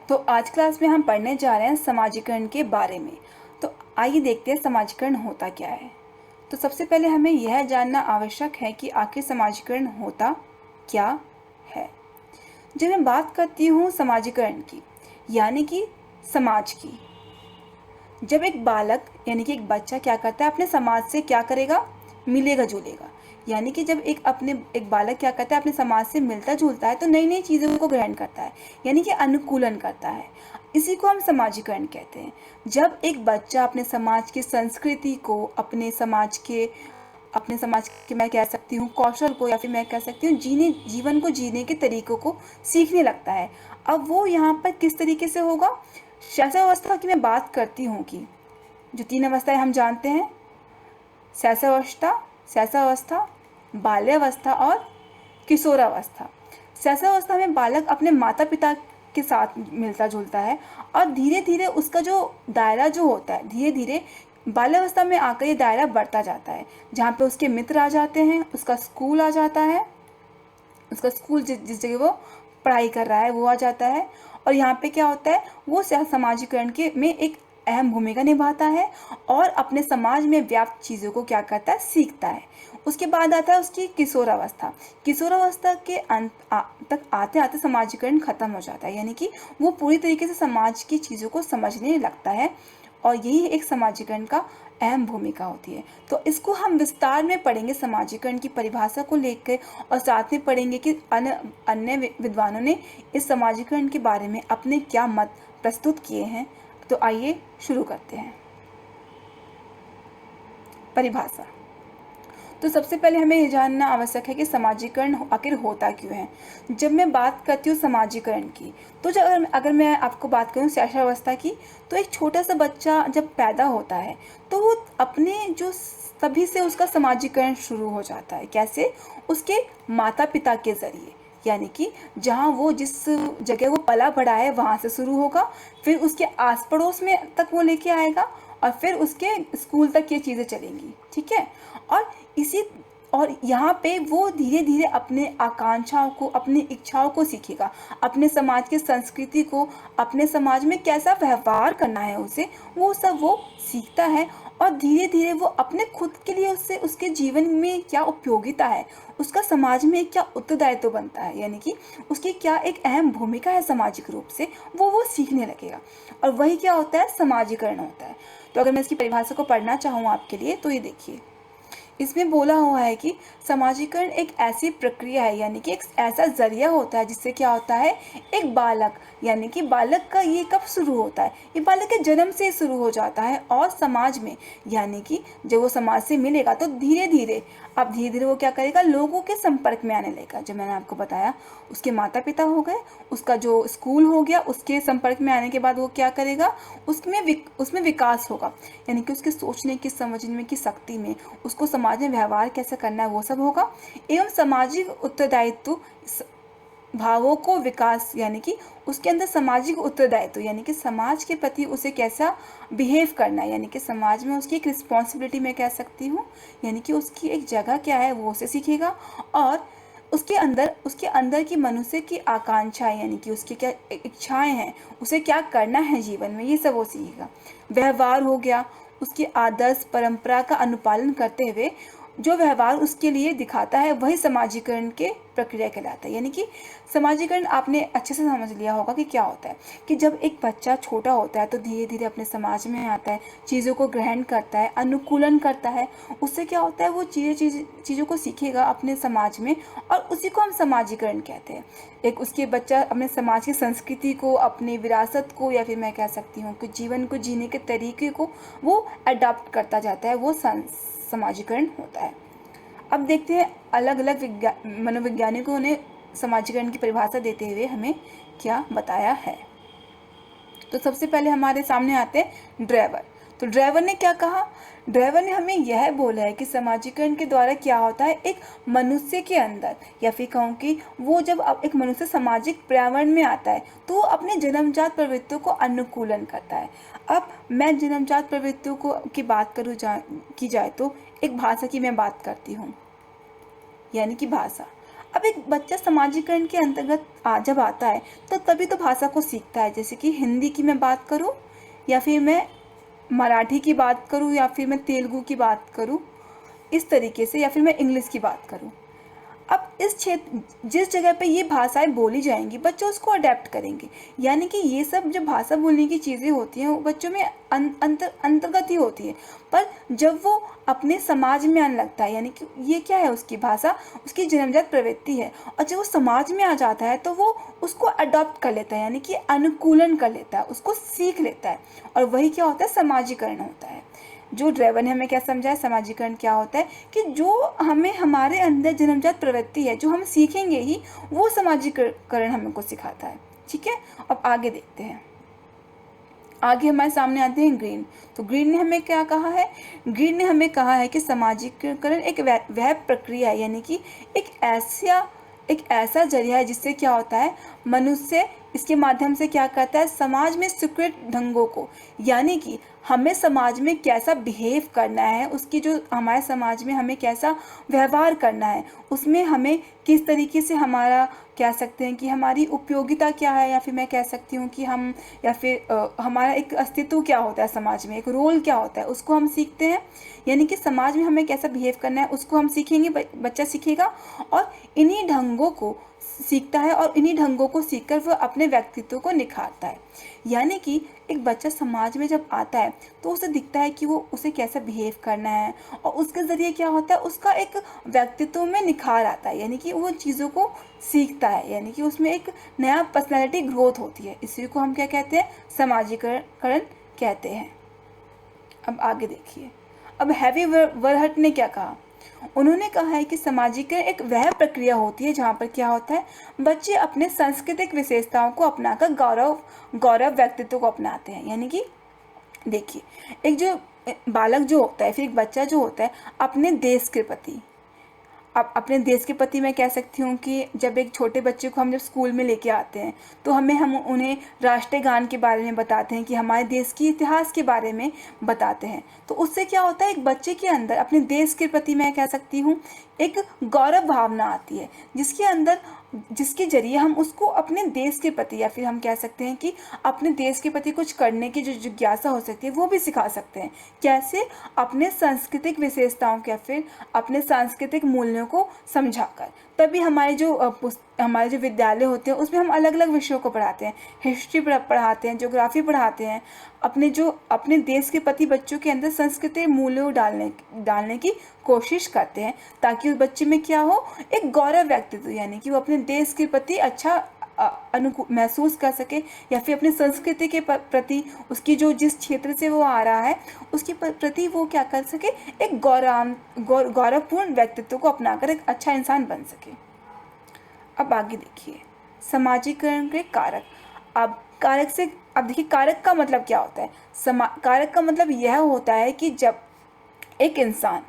तो आज क्लास में हम पढ़ने जा रहे हैं समाजीकरण के बारे में। तो आइए देखते हैं समाजीकरण होता क्या है। तो सबसे पहले हमें यह जानना आवश्यक है कि आखिर समाजीकरण होता क्या है। जब मैं बात करती हूँ समाजीकरण की, यानी कि समाज की, जब एक बालक यानी कि एक बच्चा क्या करता है, अपने समाज से क्या करेगा, मिलेगा जुलेगा। यानी कि जब एक बालक क्या करता है, अपने समाज से मिलता जुलता है तो नई नई चीज़ों को ग्रहण करता है, यानी कि अनुकूलन करता है। इसी को हम समाजीकरण कहते हैं। जब एक बच्चा अपने समाज की संस्कृति को, अपने समाज के मैं कह सकती हूँ कौशल को, या फिर मैं कह सकती हूँ जीवन को जीने के तरीकों को सीखने लगता है। अब वो यहाँ पर किस तरीके से होगा, शैशवावस्था की मैं बात करती हूँ कि जो 3 अवस्थाएं हम जानते हैं, शैशवावस्था, बाल्यावस्था और किशोरावस्था। शैशवावस्था में बालक अपने माता पिता के साथ मिलता जुलता है और धीरे धीरे उसका जो दायरा जो होता है, धीरे धीरे बाल्यावस्था में आकर ये दायरा बढ़ता जाता है, जहाँ पे उसके मित्र आ जाते हैं, उसका स्कूल आ जाता है, उसका स्कूल जिस जगह वो पढ़ाई कर रहा है वो आ जाता है। और यहाँ पे क्या होता है, वो समाजीकरण के में एक अहम भूमिका निभाता है और अपने समाज में व्याप्त चीज़ों को क्या करता है, सीखता है। उसके बाद आता है उसकी किशोरावस्था। किशोरावस्था के अंत तक आते आते समाजीकरण खत्म हो जाता है, यानी कि वो पूरी तरीके से समाज की चीज़ों को समझने लगता है और यही एक समाजीकरण का अहम भूमिका होती है। तो इसको हम विस्तार में पढ़ेंगे, समाजीकरण की परिभाषा को लेकर, और साथ में पढ़ेंगे कि अन्य विद्वानों ने इस समाजीकरण के बारे में अपने क्या मत प्रस्तुत किए हैं। तो आइए शुरू करते हैं। परिभाषा। तो सबसे पहले हमें ये जानना आवश्यक है कि समाजीकरण आखिर होता क्यों है। जब मैं बात करती हूँ समाजीकरण की, तो जब अगर मैं आपको बात करूँ शैशवावस्था की, तो एक छोटा सा बच्चा जब पैदा होता है तो वो अपने जो तभी से उसका समाजीकरण शुरू हो जाता है। कैसे? उसके माता पिता के ज़रिए, यानी कि जहाँ वो जिस जगह वो पला बढ़ा है वहाँ से शुरू होगा, फिर उसके आस पड़ोस में तक वो लेके आएगा और फिर उसके स्कूल तक ये चीज़ें चलेंगी। ठीक है। और यहाँ पे वो धीरे धीरे अपने आकांक्षाओं को, अपनी इच्छाओं को सीखेगा, अपने समाज की संस्कृति को, अपने समाज में कैसा व्यवहार करना है उसे, वो सब वो सीखता है। और धीरे धीरे वो अपने खुद के लिए उसके जीवन में क्या उपयोगिता है, उसका समाज में क्या उत्तरदायित्व बनता है, यानी कि उसकी क्या एक अहम भूमिका है सामाजिक रूप से, वो सीखने लगेगा। और वही क्या होता है, समाजीकरण होता है। तो अगर मैं इसकी परिभाषा को पढ़ना चाहूँ आपके लिए, तो ये देखिए, इसमें बोला हुआ है कि समाजीकरण एक ऐसी प्रक्रिया है, यानी कि एक ऐसा जरिया होता है जिससे क्या होता है, एक बालक, यानी कि बालक का ये कब शुरू होता है, ये बालक के जन्म से शुरू हो जाता है और समाज में, यानी कि जब वो समाज से मिलेगा तो धीरे धीरे वो क्या करेगा, लोगों के संपर्क में आने लगेगा। जब मैंने आपको बताया, उसके माता पिता हो गए, उसका जो स्कूल हो गया, उसके संपर्क में आने के बाद वो क्या करेगा, उसमें विकास होगा, यानी कि उसके सोचने की, समझने की शक्ति में, उसको समाज में व्यवहार कैसे करना है वो सब होगा। एवं सामाजिक उत्तरदायित्व भावों को विकास, यानी कि उसके अंदर सामाजिक उत्तरदायित्व, यानी कि समाज के प्रति उसे कैसा बिहेव करना है, यानी कि समाज में उसकी एक रिस्पॉन्सिबिलिटी मैं कह सकती हूँ, यानी कि उसकी एक जगह क्या है वो उसे सीखेगा। और उसके अंदर की मनुष्य की आकांक्षाएं, यानी कि उसकी क्या इच्छाएं हैं, उसे क्या करना है जीवन में, ये सब वो सीखेगा। व्यवहार हो गया, उसकी आदर्श परंपरा का अनुपालन करते हुए जो व्यवहार उसके लिए दिखाता है वही समाजीकरण के प्रक्रिया कहलाता है। यानी कि समाजीकरण आपने अच्छे से समझ लिया होगा कि क्या होता है, कि जब एक बच्चा छोटा होता है तो धीरे धीरे अपने समाज में आता है, चीज़ों को ग्रहण करता है, अनुकूलन करता है, उससे क्या होता है, वो चीज़ों को सीखेगा अपने समाज में, और उसी को हम समाजीकरण कहते हैं। एक उसके बच्चा अपने समाज की संस्कृति को, अपनी विरासत को, या फिर मैं कह सकती हूँ कि जीवन को जीने के तरीके को वो अडॉप्ट करता जाता है, वो समाजीकरण होता है। अब देखते हैं अलग अलग मनोवैज्ञानिकों ने समाजीकरण की परिभाषा देते हुए हमें क्या बताया है। तो सबसे पहले हमारे सामने आते हैं ड्राइवर। तो ड्राइवर ने क्या कहा, ड्राइवर ने हमें यह बोला है कि समाजीकरण के द्वारा क्या होता है, एक मनुष्य के अंदर, या फिर कहूँ कि वो जब एक मनुष्य सामाजिक पर्यावरण में आता है तो वो अपने जन्मजात प्रवृत्तियों को अनुकूलन करता है। अब मैं जन्मजात प्रवृत्तियों को की बात की जाए तो एक भाषा की मैं बात करती हूँ, यानी कि भाषा। अब एक बच्चा सामाजिकरण के अंतर्गत जब आता है तो तभी तो भाषा को सीखता है। जैसे कि हिंदी की मैं बात करूं, या फिर मैं मराठी की बात करूं, या फिर मैं तेलुगु की बात करूं, इस तरीके से, या फिर मैं इंग्लिश की बात करूं। अब इस क्षेत्र, जिस जगह पे ये भाषाएं बोली जाएंगी बच्चे उसको अडेप्ट करेंगे। यानी कि ये सब जो भाषा बोलने की चीज़ें होती हैं वो बच्चों में अंतर्गत ही होती है। पर जब वो अपने समाज में आने लगता है, यानी कि ये क्या है, उसकी भाषा उसकी जन्मजात प्रवृत्ति है, और जब वो समाज में आ जाता है तो वो उसको अडॉप्ट कर लेता है, यानी कि अनुकूलन कर लेता है, उसको सीख लेता है। और वही क्या होता है, समाजीकरण होता है। जो ड्रेवर ने हमें क्या समझाया, समाजीकरण क्या होता है कि जो हमें हमारे अंदर जन्मजात प्रवृत्ति है, जो हम सीखेंगे ही, वो समाजीकरण हमें को सिखाता है। ठीक है, अब आगे देखते हैं। आगे हमारे सामने आते हैं ग्रीन। तो ग्रीन ने हमें क्या कहा है, ग्रीन ने हमें कहा है कि सामाजिकरण एक वह प्रक्रिया है, यानी कि एक ऐसा जरिया है जिससे क्या होता है, मनुष्य इसके माध्यम से क्या करता है, समाज में स्वीकृत ढंगों को, यानी कि हमें समाज में कैसा बिहेव करना है, उसकी जो हमारे समाज में हमें कैसा व्यवहार करना है, उसमें हमें किस तरीके से हमारा कह सकते हैं कि हमारी उपयोगिता क्या है, या फिर मैं कह सकती हूँ कि हम, या फिर हमारा एक अस्तित्व क्या होता है समाज में, एक रोल क्या होता है, उसको हम सीखते हैं। यानी कि समाज में हमें कैसा बिहेव करना है उसको हम सीखेंगे, बच्चा सीखेगा, और इन्हीं ढंगों को सीखता है, और इन्हीं ढंगों को सीखकर वह अपने व्यक्तित्व को निखारता है। यानी कि एक बच्चा समाज में जब आता है तो उसे दिखता है कि वो उसे कैसा बिहेव करना है, और उसके ज़रिए क्या होता है, उसका एक व्यक्तित्व में निखार आता है, यानी कि वो चीज़ों को सीखता है, यानी कि उसमें एक नया पर्सनैलिटी ग्रोथ होती है। इसी को हम क्या कहते हैं, समाजीकरण कहते हैं। अब आगे देखिए, अब हैवी वर्हट ने क्या कहा, उन्होंने कहा है कि समाजीकरण एक वह प्रक्रिया होती है जहाँ पर क्या होता है, बच्चे अपने सांस्कृतिक विशेषताओं को अपनाकर गौरव व्यक्तित्व को अपनाते हैं। यानी कि देखिए, एक जो बालक जो होता है, फिर एक बच्चा जो होता है, अपने देश के प्रति, अब अपने देश के प्रति मैं कह सकती हूँ कि जब एक छोटे बच्चे को हम जब स्कूल में लेके आते हैं तो हम उन्हें राष्ट्रीय गान के बारे में बताते हैं, कि हमारे देश की इतिहास के बारे में बताते हैं। तो उससे क्या होता है, एक बच्चे के अंदर अपने देश के प्रति मैं कह सकती हूँ एक गौरव भावना आती है, जिसके जरिए हम उसको अपने देश के प्रति, या फिर हम कह सकते हैं कि अपने देश के प्रति कुछ करने की जो जिज्ञासा हो सकती है वो भी सिखा सकते हैं। कैसे, अपने सांस्कृतिक विशेषताओं के, या फिर अपने सांस्कृतिक मूल्यों को समझाकर। तभी हमारे जो विद्यालय होते हैं उसमें हम अलग अलग विषयों को पढ़ाते हैं, हिस्ट्री पढ़ाते हैं, ज्योग्राफी पढ़ाते हैं, अपने देश के प्रति बच्चों के अंदर सांस्कृतिक मूल्यों डालने की कोशिश करते हैं, ताकि उस बच्चे में क्या हो, एक गौरव व्यक्तित्व, यानी कि वो अपने देश के प्रति अच्छा अनुकूल महसूस कर सके, या फिर अपनी संस्कृति के प्रति, उसकी जो जिस क्षेत्र से वो आ रहा है उसके प्रति वो क्या कर सके, एक गौरवपूर्ण व्यक्तित्व को अपनाकर एक अच्छा इंसान बन सके। अब आगे देखिए, समाजीकरण के कारक। अब देखिए, कारक का मतलब क्या होता है, कारक का मतलब यह होता है कि जब एक इंसान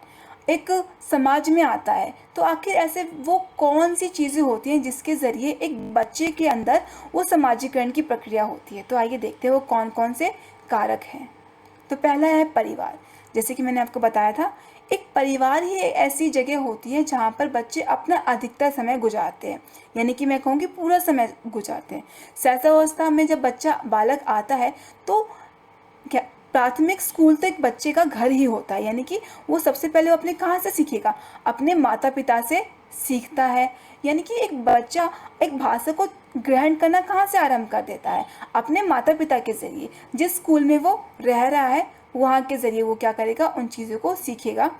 एक समाज में आता है तो आखिर ऐसे वो कौन सी चीज़ें होती हैं जिसके ज़रिए एक बच्चे के अंदर वो समाजीकरण की प्रक्रिया होती है। तो आइए देखते हैं वो कौन कौन से कारक हैं। तो पहला है परिवार। जैसे कि मैंने आपको बताया था, एक परिवार ही एक ऐसी जगह होती है जहाँ पर बच्चे अपना अधिकतर समय गुजारते हैं, यानी कि मैं कहूँगी पूरा समय गुजारते हैं। शैशवावस्था में जब बच्चा बालक आता है तो क्या प्राथमिक स्कूल तो एक बच्चे का घर ही होता है, यानी कि वो सबसे पहले वो अपने कहाँ से सीखेगा, अपने माता पिता से सीखता है। यानी कि एक बच्चा एक भाषा को ग्रहण करना कहाँ से आरंभ कर देता है, अपने माता पिता के ज़रिए। जिस स्कूल में वो रह रहा है वहाँ के ज़रिए वो क्या करेगा, उन चीज़ों को सीखेगा।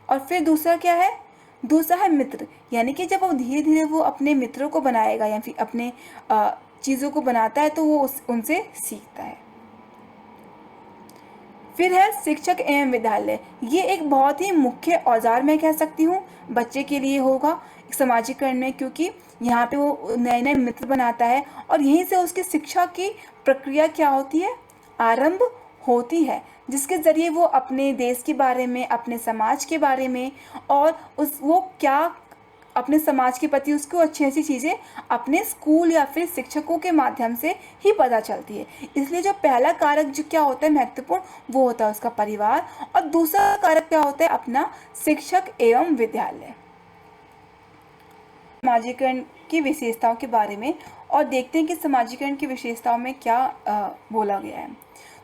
और फिर दूसरा क्या है, दूसरा है मित्र। यानी कि जब वो धीरे धीरे वो अपने मित्रों को बनाएगा, या फिर अपने चीज़ों को बनाता है तो वो उनसे सीखता है। फिर है शिक्षक एवं विद्यालय। ये एक बहुत ही मुख्य औजार मैं कह सकती हूँ बच्चे के लिए होगा समाजीकरण में, क्योंकि यहाँ पे वो नए नए मित्र बनाता है, और यहीं से उसकी शिक्षा की प्रक्रिया क्या होती है, आरंभ होती है, जिसके ज़रिए वो अपने देश के बारे में, अपने समाज के बारे में, और वो क्या अपने समाज के प्रति उसको अच्छी अच्छी चीज़ें अपने स्कूल या फिर शिक्षकों के माध्यम से ही पता चलती है। इसलिए जो पहला कारक जो क्या होता है महत्वपूर्ण, वो होता है उसका परिवार, और दूसरा कारक क्या होता है अपना शिक्षक एवं विद्यालय। समाजीकरण की विशेषताओं के बारे में और देखते हैं कि समाजीकरण की विशेषताओं में क्या बोला गया है।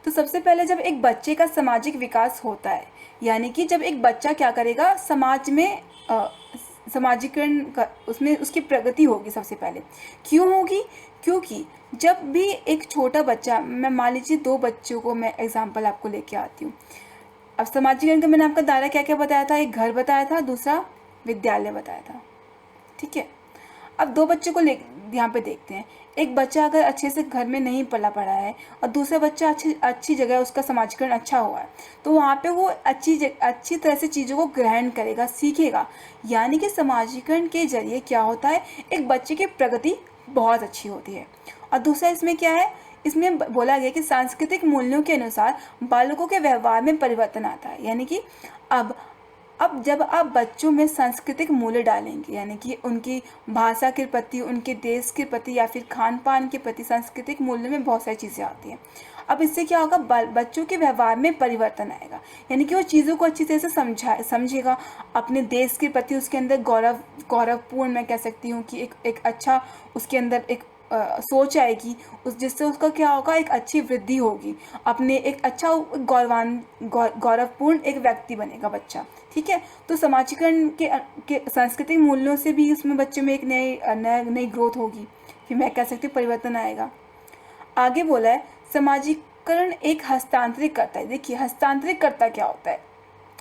तो सबसे पहले जब एक बच्चे का सामाजिक विकास होता है, यानी कि जब एक बच्चा क्या करेगा, समाज में समाजीकरण का उसमें उसकी प्रगति होगी। सबसे पहले क्यों होगी? क्योंकि जब भी एक छोटा बच्चा, मैं मान लीजिए 2 बच्चों को मैं एग्जाम्पल आपको लेके आती हूँ। अब समाजीकरण का मैंने आपका दायरा क्या क्या बताया था, एक घर बताया था, दूसरा विद्यालय बताया था, ठीक है। अब 2 बच्चों को यहाँ पे देखते हैं। एक बच्चा अगर अच्छे से घर में नहीं पढ़ा है और दूसरा बच्चा अच्छी जगह, उसका समाजीकरण अच्छा हुआ है, तो वहाँ पे वो अच्छी तरह से चीज़ों को ग्रहण करेगा, सीखेगा। यानी कि समाजीकरण के जरिए क्या होता है, एक बच्चे की प्रगति बहुत अच्छी होती है। और दूसरा इसमें क्या है, इसमें बोला गया कि सांस्कृतिक मूल्यों के अनुसार बालकों के व्यवहार में परिवर्तन आता है। यानी कि अब जब आप बच्चों में सांस्कृतिक मूल्य डालेंगे, यानी कि उनकी भाषा के प्रति, उनके देश के प्रति या फिर खान पान के प्रति, सांस्कृतिक मूल्य में बहुत सारी चीज़ें आती हैं। अब इससे क्या होगा, बच्चों के व्यवहार में परिवर्तन आएगा। यानी कि वो चीज़ों को अच्छी तरह से समझेगा, अपने देश के प्रति उसके अंदर गौरवपूर्ण, मैं कह सकती हूँ कि एक अच्छा उसके अंदर एक सोच आएगी, जिससे उसका क्या होगा, एक अच्छी वृद्धि होगी, अपने एक अच्छा गौरवपूर्ण एक व्यक्ति बनेगा बच्चा, ठीक है। तो समाजीकरण के सांस्कृतिक मूल्यों से भी उसमें बच्चे में एक नई ग्रोथ होगी, फिर मैं कह सकती हूँ परिवर्तन आएगा। आगे बोला है समाजीकरण एक हस्तांतरित करता है। देखिए हस्तांतरित करता क्या होता है,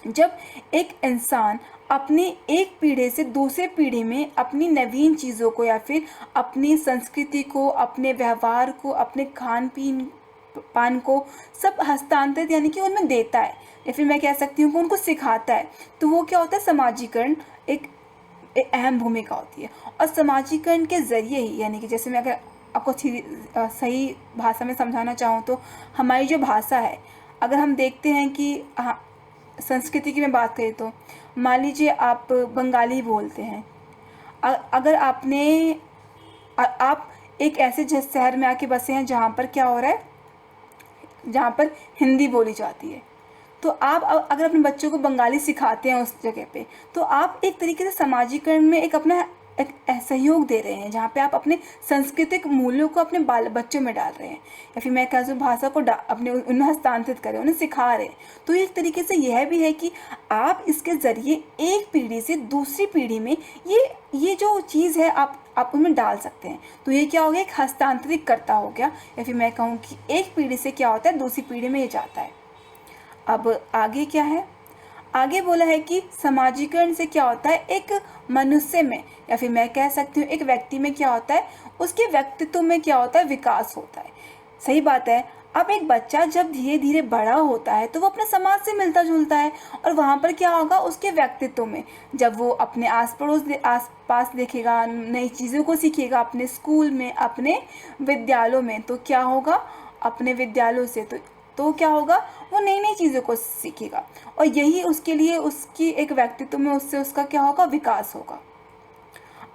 जब एक इंसान अपनी एक पीढ़ी से दूसरे पीढ़ी में अपनी नवीन चीज़ों को या फिर अपनी संस्कृति को, अपने व्यवहार को, अपने खान पान को सब हस्तांतरित यानी कि उनमें देता है, या फिर मैं कह सकती हूँ कि उनको सिखाता है, तो वो क्या होता है, समाजीकरण एक अहम भूमिका होती है। और समाजीकरण के ज़रिए ही, यानी कि जैसे मैं अगर आपको सही भाषा में समझाना चाहूँ तो हमारी जो भाषा है, अगर हम देखते हैं कि संस्कृति की मैं बात करें तो मान लीजिए आप बंगाली बोलते हैं, अगर आप एक ऐसे शहर में आके बसे हैं जहाँ पर क्या हो रहा है, जहाँ पर हिंदी बोली जाती है, तो आप अगर अपने बच्चों को बंगाली सिखाते हैं उस जगह पे, तो आप एक तरीके से समाजीकरण में एक अपना एक सहयोग दे रहे हैं, जहाँ पे आप अपने सांस्कृतिक मूल्यों को अपने बच्चों में डाल रहे हैं, या फिर मैं कह सकूँ भाषा को अपने उन्हें हस्तांतरित करें, उन्हें सिखा रहे हैं। तो एक तरीके से यह भी है कि आप इसके ज़रिए एक पीढ़ी से दूसरी पीढ़ी में ये जो चीज़ है आप उनमें डाल सकते हैं। तो ये क्या हो गया, एक हस्तांतरित करता हो गया, या फिर मैं कहूँ कि एक पीढ़ी से क्या होता है, दूसरी पीढ़ी में ये जाता है। अब आगे क्या है, आगे बोला है कि समाजीकरण से क्या होता है, एक मनुष्य में या फिर मैं कह सकती हूँ एक व्यक्ति में क्या होता है, उसके व्यक्तित्व में क्या होता है, विकास होता है। सही बात है। अब एक बच्चा जब धीरे धीरे बड़ा होता है तो वो अपने समाज से मिलता जुलता है, और वहाँ पर क्या होगा, उसके व्यक्तित्व में जब वो अपने आस पास देखेगा, नई चीज़ों को सीखेगा, अपने स्कूल में, अपने विद्यालयों में, तो क्या होगा, अपने विद्यालयों से तो क्या होगा, वो नई नई चीज़ों को सीखेगा, और यही उसके लिए उसकी एक व्यक्तित्व में उससे उसका क्या होगा, विकास होगा।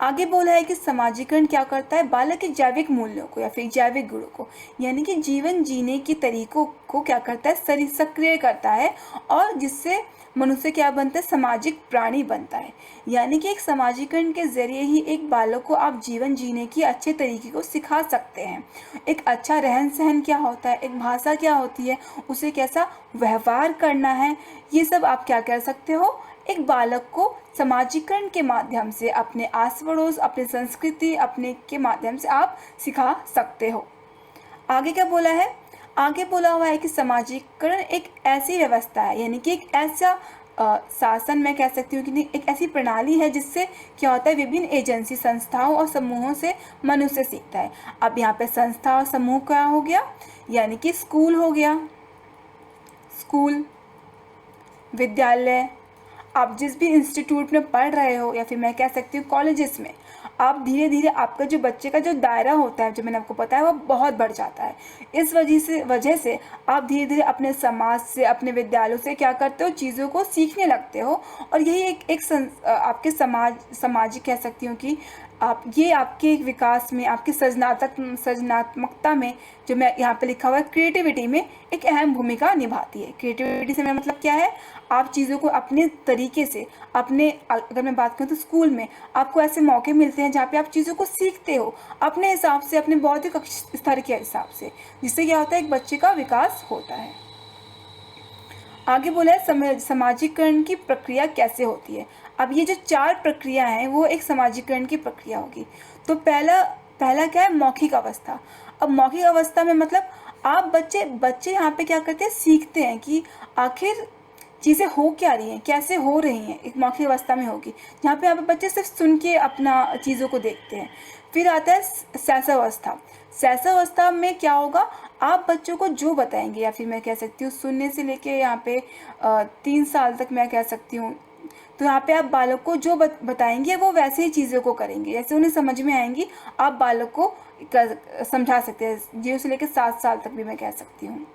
आगे बोला है कि समाजीकरण क्या करता है, बालक के जैविक मूल्यों को या फिर जैविक गुणों को, यानी कि जीवन जीने के तरीकों को क्या करता है, सक्रिय करता है, और जिससे मनुष्य क्या बनता है, सामाजिक प्राणी बनता है। यानी कि एक समाजीकरण के जरिए ही एक बालक को आप जीवन जीने की अच्छे तरीके को सिखा सकते हैं। एक अच्छा रहन सहन क्या होता है, एक भाषा क्या होती है, उसे कैसा व्यवहार करना है, ये सब आप क्या कर सकते हो, एक बालक को समाजीकरण के माध्यम से अपने आस पड़ोस, अपनी संस्कृति, अपने के माध्यम से आप सिखा सकते हो। आगे क्या बोला है, आगे बोला हुआ है कि समाजीकरण एक ऐसी व्यवस्था है, यानी कि एक ऐसा शासन, मैं कह सकती हूँ कि एक ऐसी प्रणाली है जिससे क्या होता है, विभिन्न एजेंसी, संस्थाओं और समूहों से मनुष्य सीखता है। अब यहाँ पे संस्था और समूह क्या हो गया, यानी कि स्कूल हो गया, स्कूल, विद्यालय, आप जिस भी इंस्टीट्यूट में पढ़ रहे हो, या फिर मैं कह सकती हूँ कॉलेजेस में, आप धीरे धीरे आपका जो बच्चे का जो दायरा होता है, जो मैंने आपको बताया, वो बहुत बढ़ जाता है। इस वजह से आप धीरे धीरे अपने समाज से, अपने विद्यालयों से क्या करते हो, चीज़ों को सीखने लगते हो, और यही आपके सामाजिक कह सकती हूँ कि आप ये आपके विकास में, आपके सृजनात्मकता में, जो मैं यहाँ पे लिखा हुआ है क्रिएटिविटी में, एक अहम भूमिका निभाती है। क्रिएटिविटी से मेरा मतलब क्या है, आप चीज़ों को अपने तरीके से, अपने, अगर मैं बात करूँ तो स्कूल में आपको ऐसे मौके मिलते हैं जहाँ पे आप चीज़ों को सीखते हो अपने हिसाब से, अपने बौद्धिक स्तर के हिसाब से, जिससे क्या होता है, एक बच्चे का विकास होता है। आगे बोला है समाजीकरण की प्रक्रिया कैसे होती है। अब ये जो 4 प्रक्रिया हैं वो एक समाजीकरण की प्रक्रिया होगी। तो पहला पहला क्या है, मौखिक अवस्था। अब मौखिक अवस्था में मतलब आप बच्चे यहाँ पे क्या करते हैं, सीखते हैं कि आखिर चीज़ें हो क्या रही हैं, कैसे हो रही हैं, एक मौखिक अवस्था में होगी, जहाँ पे यहाँ पे बच्चे सिर्फ सुन के अपना चीज़ों को देखते हैं। फिर आता है सहसावस्था। सहसावस्था में क्या होगा, आप बच्चों को जो बताएंगे, या फिर मैं कह सकती हूँ सुनने से लेके यहाँ पे 3 साल तक मैं कह सकती हूँ, तो यहाँ पे आप बालक को जो बताएंगे वो वैसे ही चीज़ों को करेंगे, जैसे उन्हें समझ में आएंगी, आप बालक को समझा सकते हैं। 0 से लेकर 7 साल तक भी मैं कह सकती हूँ।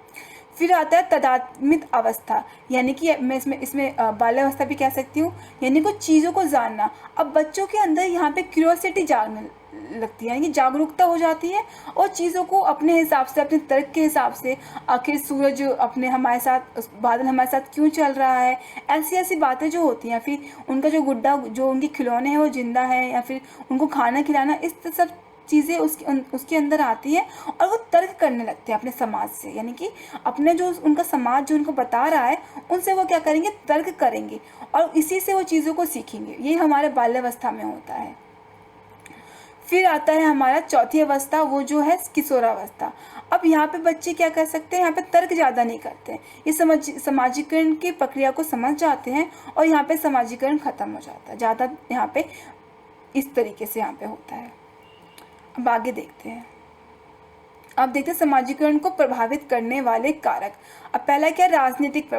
फिर आता है तदात्मित अवस्था, यानी कि मैं इसमें बाल्यावस्था भी कह सकती हूँ, यानी कुछ चीज़ों को जानना। अब बच्चों के अंदर यहाँ पे क्यूरियोसिटी जागने लगती है, यानी कि जागरूकता हो जाती है, और चीज़ों को अपने हिसाब से, अपने तर्क के हिसाब से, आखिर सूरज अपने हमारे साथ, बादल हमारे साथ क्यों चल रहा है, ऐसी ऐसी बातें जो होती हैं, फिर उनका जो गुड्डा, जो उनके खिलौने हैं वो जिंदा है, या फिर उनको खाना खिलाना, इस सब चीज़ें उसके अंदर आती है, और वो तर्क करने लगते हैं अपने समाज से, यानी कि अपने जो उनका समाज जो उनको बता रहा है उनसे वो क्या करेंगे, तर्क करेंगे, और इसी से वो चीज़ों को सीखेंगे। ये हमारे बाल्यावस्था में होता है। फिर आता है हमारा चौथी अवस्था, वो जो है किशोरावस्था। अब यहाँ पे बच्चे क्या कर सकते हैं, यहाँ पे तर्क ज़्यादा नहीं करते हैं, ये समाजीकरण की प्रक्रिया को समझ जाते हैं, और यहाँ पे समाजीकरण खत्म हो जाता है ज़्यादा, यहाँ पे इस तरीके से यहाँ पे होता है। अब आगे देखते हैं, अब देखते हैं समाजीकरण को प्रभावित करने वाले कारक। अब पहला क्या, राजनीतिक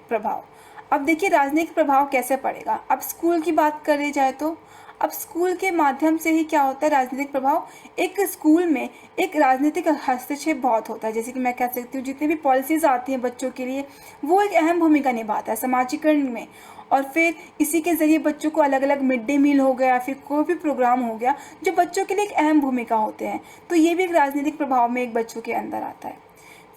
प्रभाव। अब देखिए राजनीतिक प्रभाव कैसे पड़ेगा। अब स्कूल की बात करी जाए तो अब स्कूल के माध्यम से ही क्या होता है, राजनीतिक प्रभाव। एक स्कूल में एक राजनीतिक हस्तक्षेप बहुत होता है, जैसे कि मैं कह सकती हूँ जितनी भी पॉलिसीज़ आती हैं बच्चों के लिए, वो एक अहम भूमिका निभाता है समाजीकरण में। और फिर इसी के ज़रिए बच्चों को अलग अलग मिड डे मील हो गया, फिर कोई भी प्रोग्राम हो गया जो बच्चों के लिए एक अहम भूमिका होते हैं, तो ये भी एक राजनीतिक प्रभाव में एक बच्चों के अंदर आता है।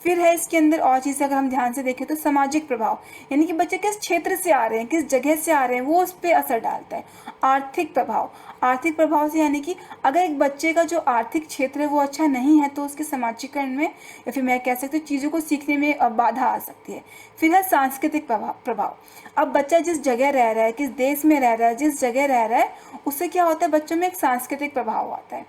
फिर है इसके अंदर और चीज़ें, अगर हम ध्यान से देखें तो सामाजिक प्रभाव, यानी कि बच्चे किस क्षेत्र से आ रहे हैं, किस जगह से आ रहे हैं, वो उस पर असर डालता है। आर्थिक प्रभाव, आर्थिक प्रभाव से यानी कि अगर एक बच्चे का जो आर्थिक क्षेत्र है वो अच्छा नहीं है तो उसके समाजीकरण में, या फिर मैं कह सकती हूँ चीज़ों को सीखने में बाधा आ सकती है। फिर है सांस्कृतिक प्रभाव। अब बच्चा जिस जगह रह रहा है, किस देश में रह रहा है, जिस जगह रह रहा है, उससे क्या होता है, बच्चों में एक सांस्कृतिक प्रभाव आता है।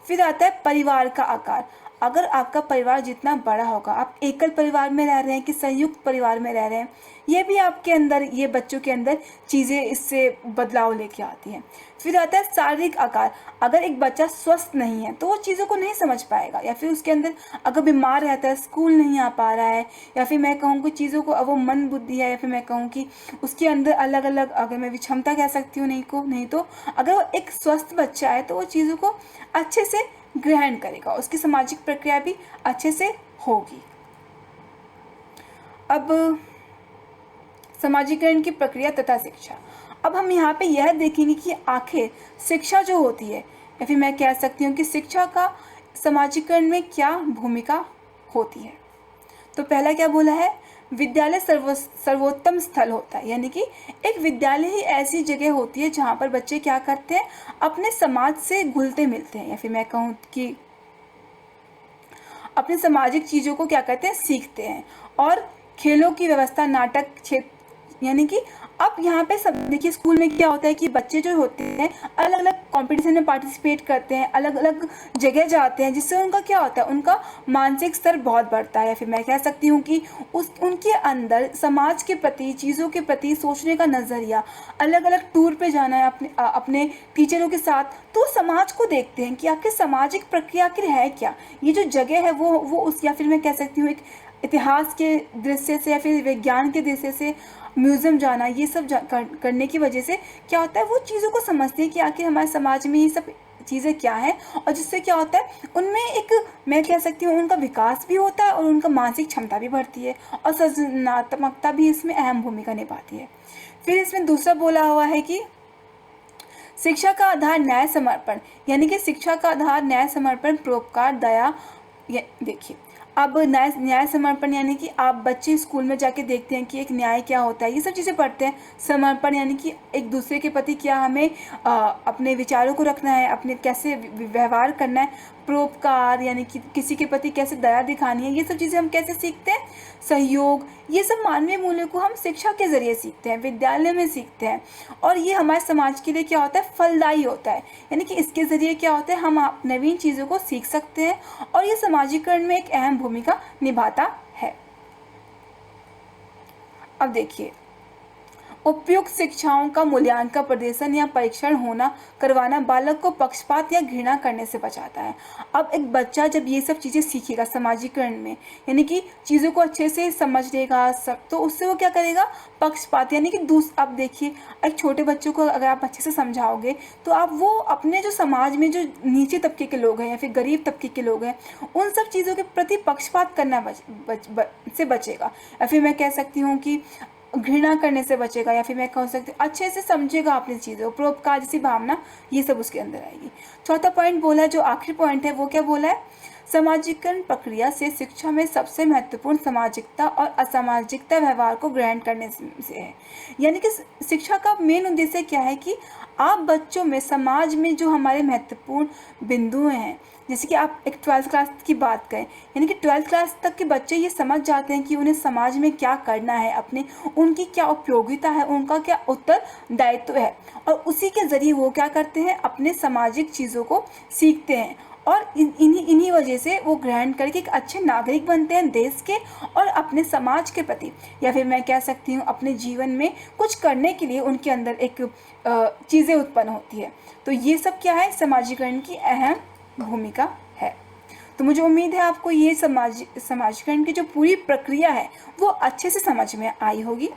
फिर आता है परिवार का आकार। अगर आपका परिवार जितना बड़ा होगा, आप एकल परिवार में रह रहे हैं कि संयुक्त परिवार में रह रहे हैं, ये भी आपके अंदर, ये बच्चों के अंदर चीज़ें इससे बदलाव लेके आती हैं। फिर आता है शारीरिक आकार। अगर एक बच्चा स्वस्थ नहीं है तो वो चीज़ों को नहीं समझ पाएगा, या फिर उसके अंदर अगर बीमार रहता है, स्कूल नहीं आ पा रहा है, या फिर मैं कहूँ कि चीज़ों को, वो मन बुद्धि है, या फिर मैं कहूँ कि उसके अंदर अलग अलग, अगर मैं विषमता कह सकती हूँ, नहीं तो अगर वो एक स्वस्थ बच्चा है तो वो चीज़ों को अच्छे से ग्रहण करेगा, उसकी सामाजिक प्रक्रिया भी अच्छे से होगी। अब समाजीकरण की प्रक्रिया तथा शिक्षा। अब हम यहाँ पे यह देखेंगे कि आखिर शिक्षा जो होती है, या फिर मैं कह सकती हूँ कि शिक्षा का समाजीकरण में क्या भूमिका होती है। तो पहला क्या बोला है, विद्यालय सर्वोत्तम स्थल होता है, यानी कि एक विद्यालय ही ऐसी जगह होती है जहाँ पर बच्चे क्या करते हैं, अपने समाज से घुलते मिलते हैं, या फिर मैं कहूँ कि अपने सामाजिक चीज़ों को क्या करते हैं, सीखते हैं। और खेलों की व्यवस्था, नाटक क्षेत्र, यानी कि अब यहाँ पे सब देखिए, स्कूल में क्या होता है कि बच्चे जो होते हैं अलग अलग कंपटीशन में पार्टिसिपेट करते हैं, अलग अलग जगह जाते हैं, जिससे उनका क्या होता है, उनका मानसिक स्तर बहुत बढ़ता है, या फिर मैं कह सकती हूँ कि उनके अंदर समाज के प्रति, चीज़ों के प्रति सोचने का नज़रिया, अलग अलग टूर पे जाना है अपने टीचरों के साथ, तो समाज को देखते हैं कि आखिर सामाजिक प्रक्रिया आखिर है क्या, ये जो जगह है वो उस, या फिर मैं कह सकती हूँ एक इतिहास के दृश्य से, या फिर विज्ञान के दृश्य से म्यूज़ियम जाना, ये सब करने की वजह से क्या होता है, वो चीज़ों को समझते हैं कि आखिर हमारे समाज में ये सब चीज़ें क्या हैं, और जिससे क्या होता है, उनमें एक, मैं कह सकती हूँ उनका विकास भी होता है, और उनका मानसिक क्षमता भी बढ़ती है, और सृजनात्मकता भी इसमें अहम भूमिका निभाती है। फिर इसमें दूसरा बोला हुआ है कि शिक्षा का आधार न्याय समर्पण, यानी कि शिक्षा का आधार न्याय समर्पण, परोपकार, दया। ये देखिए, अब न्याय समर्पण यानी कि आप बच्चे स्कूल में जाके देखते हैं कि एक न्याय क्या होता है, ये सब चीज़ें पढ़ते हैं। समर्पण यानी कि एक दूसरे के प्रति क्या हमें अपने विचारों को रखना है, अपने कैसे व्यवहार करना है। परोपकार यानी कि किसी के प्रति कैसे दया दिखानी है, ये सब चीज़ें हम कैसे सीखते हैं, सहयोग। ये सब मानवीय मूल्यों को हम शिक्षा के ज़रिए सीखते हैं, विद्यालय में सीखते हैं, और ये हमारे समाज के लिए क्या होता है, फलदायी होता है। यानी कि इसके ज़रिए क्या होता है, हम नवीन चीज़ों को सीख सकते हैं, और ये समाजीकरण में एक अहम भूमिका निभाता है। अब देखिए, उपयुक्त शिक्षाओं का मूल्यांकन, प्रदर्शन या परीक्षण करवाना बालक को पक्षपात या घृणा करने से बचाता है। अब एक बच्चा जब ये सब चीज़ें सीखेगा समाजीकरण में, यानी कि चीज़ों को अच्छे से समझ लेगा सब, तो उससे वो क्या करेगा, पक्षपात यानी कि अब देखिए, एक छोटे बच्चों को अगर आप अच्छे से समझाओगे तो आप वो अपने जो समाज में जो नीचे तबके के लोग हैं या फिर गरीब तबके के लोग हैं, उन सब चीज़ों के प्रति पक्षपात करना से बचेगा, या फिर मैं कह सकती हूँ कि घृणा करने से बचेगा, या फिर मैं कह सकती हूँ अच्छे से समझेगा अपनी चीज़ों, परोपकार जैसी भावना, ये सब उसके अंदर आएगी। चौथा पॉइंट बोला है, जो आखिरी पॉइंट है, वो क्या बोला है, सामाजिकरण प्रक्रिया से शिक्षा में सबसे महत्वपूर्ण सामाजिकता और असामाजिकता व्यवहार को ग्रहण करने से है। यानी कि शिक्षा का मेन उद्देश्य क्या है कि आप बच्चों में समाज में जो हमारे महत्वपूर्ण बिंदु हैं, जैसे कि आप एक 12th क्लास की बात करें, यानी कि 12th क्लास तक के बच्चे ये समझ जाते हैं कि उन्हें समाज में क्या करना है, अपने उनकी क्या उपयोगिता है, उनका क्या उत्तरदायित्व है, और उसी के ज़रिए वो क्या करते हैं, अपने सामाजिक चीज़ों को सीखते हैं, और इन्हीं वजह से वो ग्रहण करके एक अच्छे नागरिक बनते हैं देश के और अपने समाज के प्रति, या फिर मैं कह सकती हूँ अपने जीवन में कुछ करने के लिए उनके अंदर एक चीज़ें उत्पन्न होती है। तो ये सब क्या है, समाजीकरण की अहम भूमिका है। तो मुझे उम्मीद है आपको ये समाजीकरण की जो पूरी प्रक्रिया है वो अच्छे से समझ में आई होगी।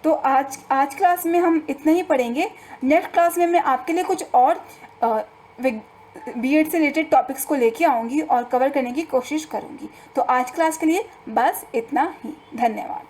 तो आज क्लास में हम इतना ही पढ़ेंगे। नेक्स्ट क्लास में मैं आपके लिए कुछ और बीएड से रिलेटेड टॉपिक्स को लेके आऊँगी और कवर करने की कोशिश करूँगी। तो आज क्लास के लिए बस इतना ही। धन्यवाद।